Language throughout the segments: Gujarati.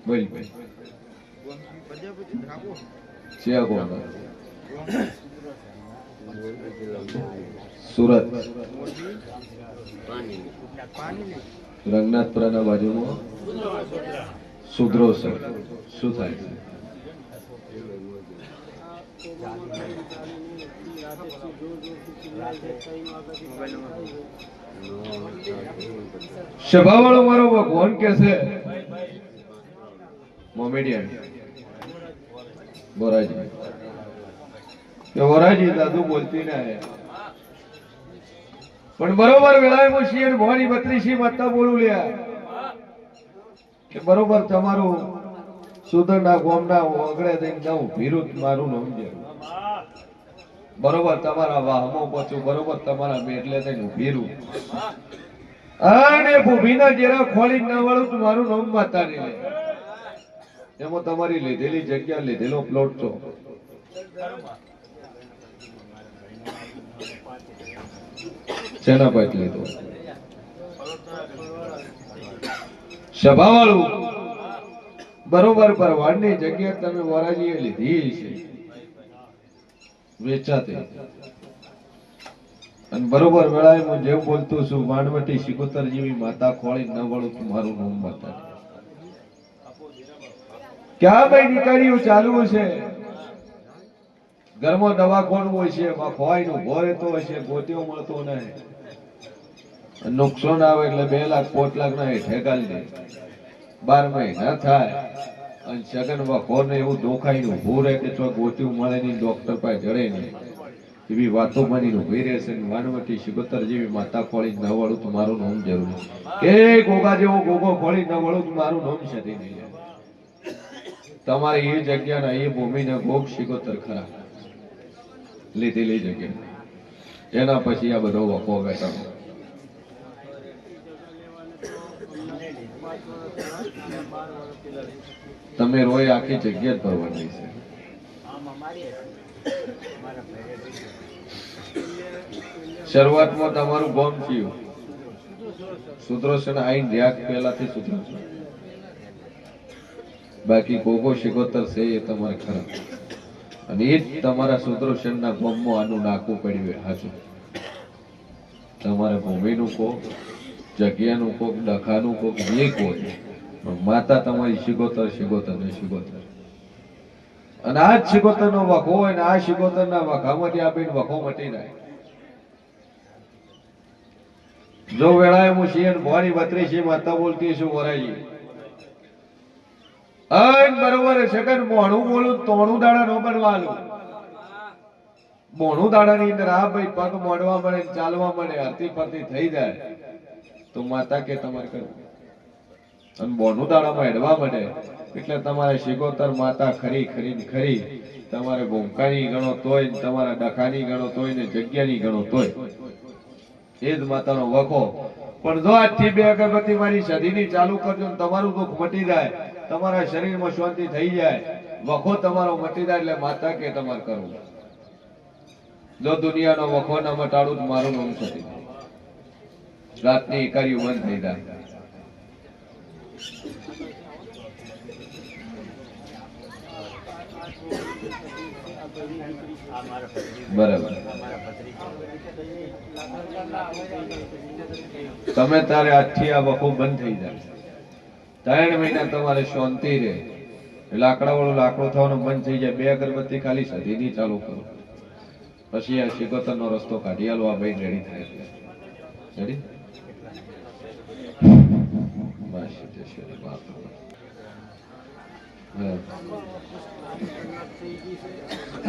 બોલ ભાઈ છે કોણ સુરત રંગનાથપુરાના બાજુમાં સુધરો છે શું થાય છે સભાવાળો મારો ભગવાન કે છે મોમેડિયન બોરાજી કે બોરાજી દાદુ બોલતી ના હે પણ બરોબર વેળાએ હું શિયર ભવાની 32 માતા બોલું લ્યા કે બરોબર તમારું સુધરના ગોમના ઓગળે દઈને નવ વિરુદ્ધ મારું નામ છે બરોબર તમારા વાહમો પછું બરોબર તમારા મેટલે દઈને ભીરું અને ભૂમિના જેરા ખોલી ન વાળું મારું નામ માતા ને એમાં તમારી લીધેલી જગ્યા લીધેલો પ્લોટ છો શેના પાટ લીધો સભાવાળું બરોબર પરવાડની જગ્યા તમે વરાજીએ લીધી છે વેચાતી અને બરોબર વેળાએ હું જેમ બોલતું છું માંડવટી શિકોતર જેવી માતા ખોળી ન વળું મારું નામ માતા ક્યાં ભાઈ નીકળ્યું ચાલુ છે ઘરમાં દવાખાનું હોય છે ખોવાઈ નું ભો રહેતો હોય છે ગોતીઓ મળતો નહીં નુકસાન આવે એટલે 2 લાખ 5 લાખ ના ઠેકાલી દે 12 મહિના થાય અને સગન વખોર ને એવું દોખાઈ ભૂ રહે કે જો ગોતીયું મળે નહીં ડોક્ટર પાસે જડે નહીં એવી વાતો બની ઉભી રહેશે માનવટી શિકોતર જેવી માતા ખોળી ન વળું તો મારું નામ જરૂરી કે ગોગા જેવો ગોગો ખોળી ન વળું તો મારું નામ છે નહીં તમારે એ જગ્યાના એ ભૂમિના ગોગ શિકોતર ખરા લીધેલી જગ્યા એના પછી આ બધો વખો બેઠા તમે રોય આખી જગ્યા જ ભરવાની છે શરૂઆતમાં તમારું ગોમ થયું સુદર્શન આઈન રહ્યા પહેલાથી સુદર્શન બાકી ગોગો શિકોતર છે એ તમારે ખરા અને એ જ તમારા સુદર્શન ના ગોમમાં આનું નાખવું પડ્યું હાજુ તમારે ભૂમિનું કોક જગ્યાનું કોક ડખાનું કોક જે કોક માતા તમારી શિકોતર શિકોતર ને શિકોતર અને આ જ શિકોતર નો વખો હોય ને આ શિકોતર ના વખામાંથી આપીને વખો મટી જાય જો વેળાએ હું શિયન ભવાની 32 માતા બોલતી છું વરાજી બરોબર સગન મોણું બોલું તોણું દાડા નો બનવાનું મોણું દાડા ની અંદર આ ભાઈ પગ મોડવા મળે ચાલવા મળે હરતી ફરતી થઈ જાય તો માતા કે તમારે કરવું અને બોનું દાડામાં હેડવા મળે એટલે તમારે શિકોતર માતા ખરી ખરી ખરી તમારે ભૂમકાની ગણો તોય તમારા ડખાની ગણો તોય ને જગ્યાની ગણો તોય એ જ માતાનો વખો પણ જો આજથી 2 અગરબત્તી મારી સદીની ચાલુ કરજો ને તમારું દુઃખ મટી જાય તમારા શરીરમાં શાંતિ થઈ જાય વખો તમારો મટી જાય એટલે માતા કે તમારે કરવું જો દુનિયાનો વખો ના મટાડું તો મારું નામ સતી રાતની એકારીઓ બંધ થઈ જાય બરાબર તમે તારે આજથી આ વખો બંધ થઈ જાય 3 મહિના તમારે શાંતિ રહે લાકડા વાળું લાકડો થવાનો બંધ થઈ જાય 2 અગરબત્તી ખાલી સદીની ચાલુ કરો પછી આ શિકોતર નો રસ્તો કાઢી આલો આ ભાઈ રેડી થાય રેડી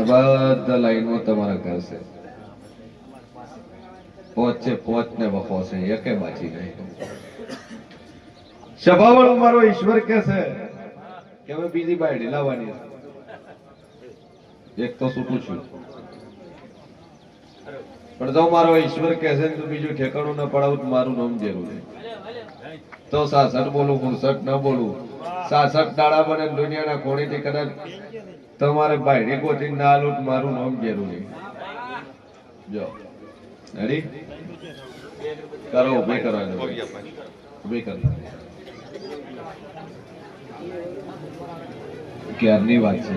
બધા લાઈનમાં તમારા ઘર છે પોચ ને વખો છે એકે બાજી નહીં સભાવાળો મારો ઈશ્વર કે છે કે હવે બીજી બાયડી લાવવાની એક તો છૂટું છું પણ જો મારો ઈશ્વર કે છે તો બીજું ઠેકાણું ન પડાવું તો મારું નામ જરૂરી તો 66 બોલું 65 ન બોલું 66 દાડા બને દુનિયાના કોણીથી કદાચ તમારે બાયડી ગોતી ના લૂટ મારું નામ જરૂરી જો રેડી કરો ઉભી કરો ઉભી કરો ક્યારની વાત છે.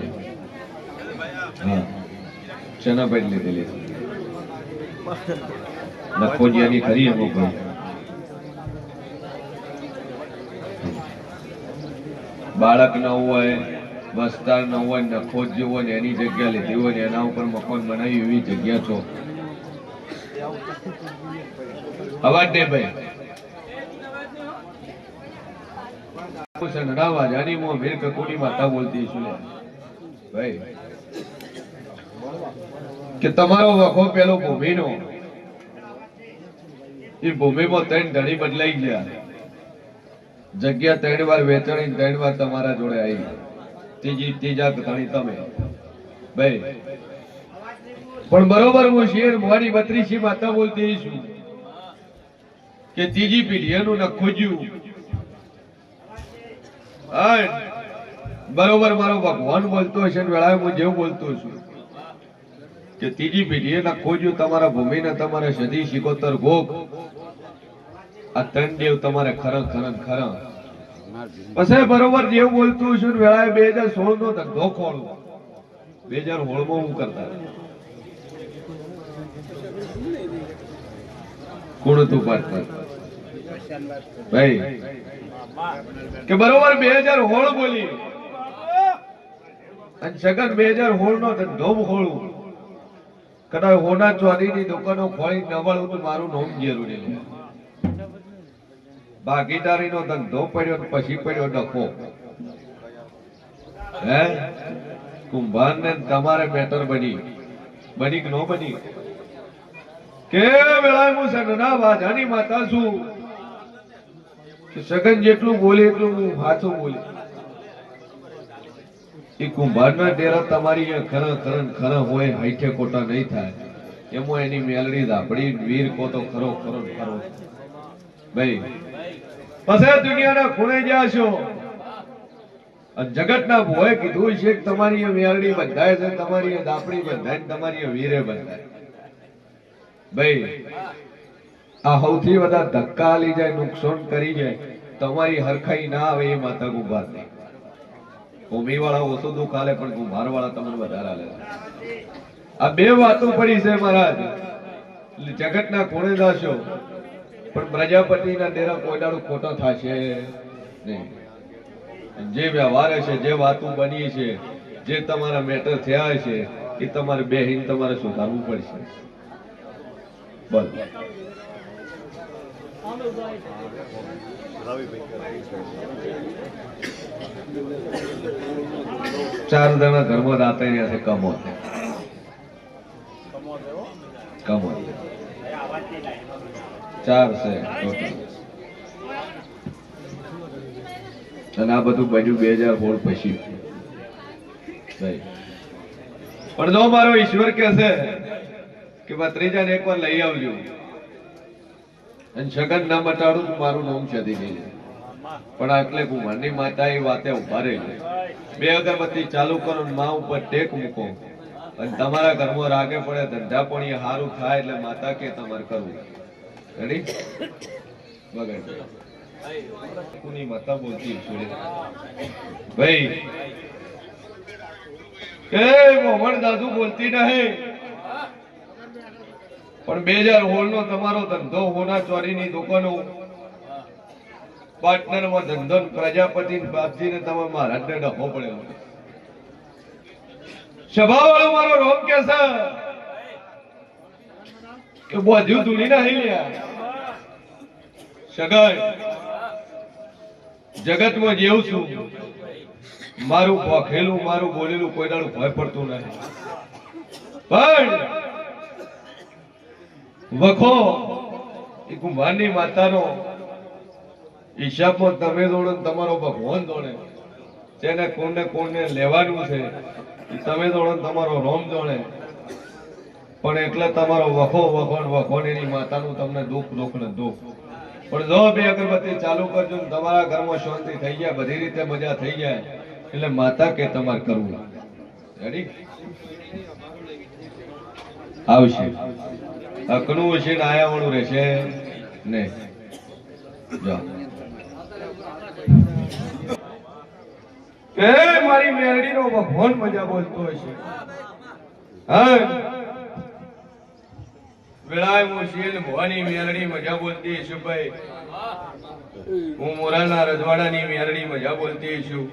હા, શેના પેટ લીધેલી છે? નખોજિયાની ખરી અમુક બાળક ન હોય, વસ્તાર ન હોય, નખોજ જેવું હોય ને એની જગ્યા લીધી હોય ને એના ઉપર મકાન બનાવ્યું એવી જગ્યા છો. અવાજ દે ભાઈ. માતા બોલતી છું ભાઈ કે તમારો વખો પેલો ભૂમિનો, એ ભૂમિમાં 3 ધણી બદલાઈ ગયા. જગ્યા 3 વાર વેચાણી, 3 વાર તમારા જોડે આવી. ત્રીજા ધણી તમે ભાઈ. પણ બરોબર હું શેર મોડી 32 માતા બોલતી છું કે ત્રીજી પેઢીનું ન ખોજ્યું. બરોબર મારો ભગવાન બોલતો હશે ને વેળાએ હું જેવું બોલતો છું કે ત્રીજી પેઢીએ ના ખોજ્યું તમારા ભૂમિને, તમારે સદી શિકોતર ભોગ. આ 3 દેવ તમારે ખરા. પછી બરોબર જેવું બોલતું છું ને વેળાએ 2016 નો ધંધો ખોલું. 2016 માં હું કરતા કોણ તું પાડતા ભાઈ કે બરોબર 2016 બોલી અને સગન 2016 નો ધંધો ખોલું. કદાચ હોના ચોરીની દુકાનો ખોલી નવળું તો મારું નામ જરૂરી લે. ભાગીદારીનો ધંધો પડ્યો પછી પડ્યો ડખો. હે કુંભાર ને તમારે મેટર બની કે ન બની? કે વેળાએ હું સગના વાજાની માતા છું. સગન જેટલું બોલે એટલું હું સાચું બોલે. એ કુંભારના ડેરા તમારી ખરા હોય, હાઈઠે ખોટા નહીં થાય. એમાં એની મેલડી ધાપડી વીર કો તો ખરો ભાઈ. પછી દુનિયાના ખૂણે જ્યાં છો અને જગતના ભોએ કીધું છે કે તમારી મેલડી બંધાય છે, તમારી દાપડી બંધાય, તમારી વીરે બંધાય. ભાઈ આ સૌથી વધારે ધક્કા આલી જાય, નુકસાન કરી જાય, તમારી હરખાઈ ના આવે એ માતા કુંભાર નહીં. ભૂમિ વાળા ઓછું દુઃખ આલે પણ કુંભાર વાળા તમને વધારે આલે. આ 2 વાતો પડી છે મહારાજ. જગતના કોણે દાશો પણ પ્રજાપતિના ડેરા કોઈ દાડો ખોટો થશે નહીં. જે વ્યવહાર છે, જે વાતો બની છે, જે તમારા મેટર થયા છે એ તમારે બેહીને તમારે સુધારવું પડશે. બસ 4 જણા ઘરમાં દાતા રહ્યા છે. કમો 4 છે ટોટલ. અને આ બધું બન્યું 2016 પછી ભાઈ. પણ જો મારો ઈશ્વર કે છે કે ભત્રીજાને એકવાર લઈ આવજો અને સગન ના મટાડું મારું નામ છદી નહીં. પણ આટલે કુંભારની માતા એ વાતે ઉભા રહી. 2 અગરબત્તી ચાલુ કરો, મા ઉપર ટેક મૂકો અને તમારા ઘરમાં રાગે પડે, ધંધા પણ એ સારું થાય એટલે માતા કે તમારે કરવું. રેડી બગડ કોની માતા બોલતી ભાઈ કે મોહન દાદુ બોલતી નહીં. પણ 2016 નો તમારો ધંધો હોના ચોરીની દુકાનો પાર્ટનરમાં ધંધો પ્રજાપતિ બાપજીને તમે મહારાજને ડખો પડ્યો. સભાવાળો મારો રોમ કે છે કે બધું ધૂળી નહીં લ્યા. સગાઈ જગતમાં જેવું છું, મારું ભોખેલું મારું બોલેલું કોઈ દાડું ભય પડતું નહીં. પણ વખો એ કુંભારની માતાનો હિસાબમાં તમે દોડો, તમારો ભગવાન દોડે. જેને કોને લેવાનું છે તમે દોડો, તમારો રોમ દોડે. પણ એટલે તમારો વખો એની માતાનું તમને દુઃખ ને દુઃખ. પણ જો 2 અગરબત્તી ચાલુ કરજો, તમારા ઘરમાં શાંતિ થઈ જાય, બધી રીતે મજા થઈ જાય એટલે માતા કે તમારે કરવું. રેડી આવશે. અકણું હશે ને આયાવાળું રહેશે ને. જો કે મારી મેરડીનો ભગવાન મજા બોલતો હશે. હા વેળાએ હું શીલ ભવાની મેરડી મજા બોલતી છું ભાઈ. હું મોરાના રજવાડાની મેરડી મજા બોલતી છું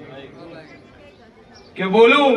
કે બોલું